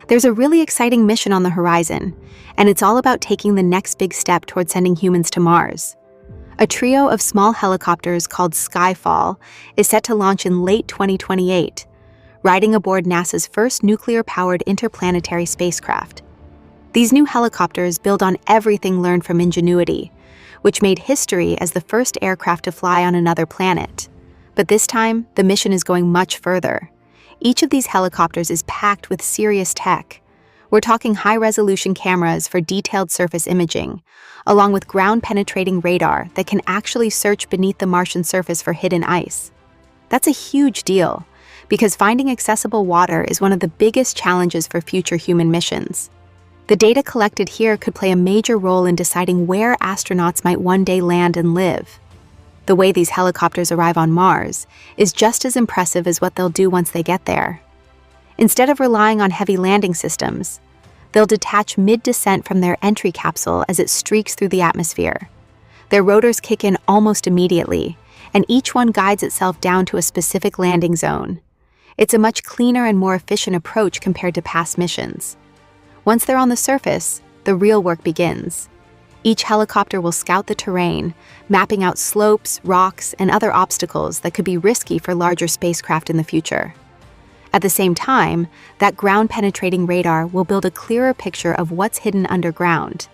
There's a really exciting mission on the horizon, and it's all about taking the next big step toward sending humans to Mars. A trio of small helicopters called SkyFall is set to launch in late 2028, riding aboard NASA's first nuclear-powered interplanetary spacecraft. These new helicopters build on everything learned from Ingenuity, which made history as the first aircraft to fly on another planet. But this time, the mission is going much further. Each of these helicopters is packed with serious tech. We're talking high-resolution cameras for detailed surface imaging, along with ground-penetrating radar that can actually search beneath the Martian surface for hidden ice. That's a huge deal, because finding accessible water is one of the biggest challenges for future human missions. The data collected here could play a major role in deciding where astronauts might one day land and live. The way these helicopters arrive on Mars is just as impressive as what they'll do once they get there. Instead of relying on heavy landing systems, they'll detach mid-descent from their entry capsule as it streaks through the atmosphere. Their rotors kick in almost immediately, and each one guides itself down to a specific landing zone. It's a much cleaner and more efficient approach compared to past missions. Once they're on the surface, the real work begins. Each helicopter will scout the terrain, mapping out slopes, rocks, and other obstacles that could be risky for larger spacecraft in the future. At the same time, that ground-penetrating radar will build a clearer picture of what's hidden underground,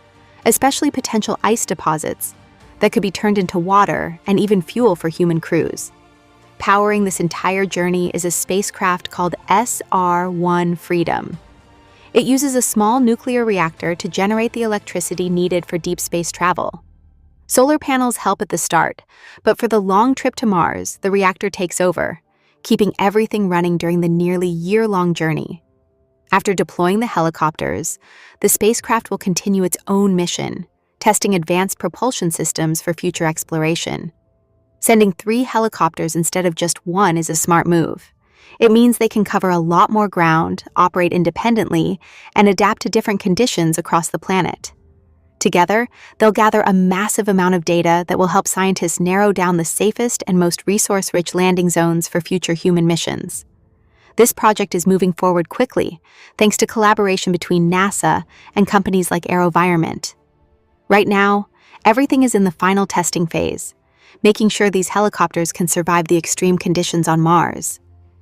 especially potential ice deposits that could be turned into water and even fuel for human crews. Powering this entire journey is a spacecraft called SR-1 Freedom. It uses a small nuclear reactor to generate the electricity needed for deep space travel. Solar panels help at the start, but for the long trip to Mars, the reactor takes over, keeping everything running during the nearly year-long journey. After deploying the helicopters, the spacecraft will continue its own mission, testing advanced propulsion systems for future exploration. Sending 3 helicopters instead of just 1 is a smart move. It means they can cover a lot more ground, operate independently, and adapt to different conditions across the planet. Together, they'll gather a massive amount of data that will help scientists narrow down the safest and most resource-rich landing zones for future human missions. This project is moving forward quickly, thanks to collaboration between NASA and companies like AeroVironment. Right now, everything is in the final testing phase, making sure these helicopters can survive the extreme conditions on Mars.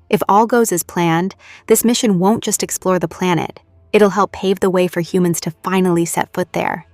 If all goes as planned, this mission won't just explore the planet, it'll help pave the way for humans to finally set foot there.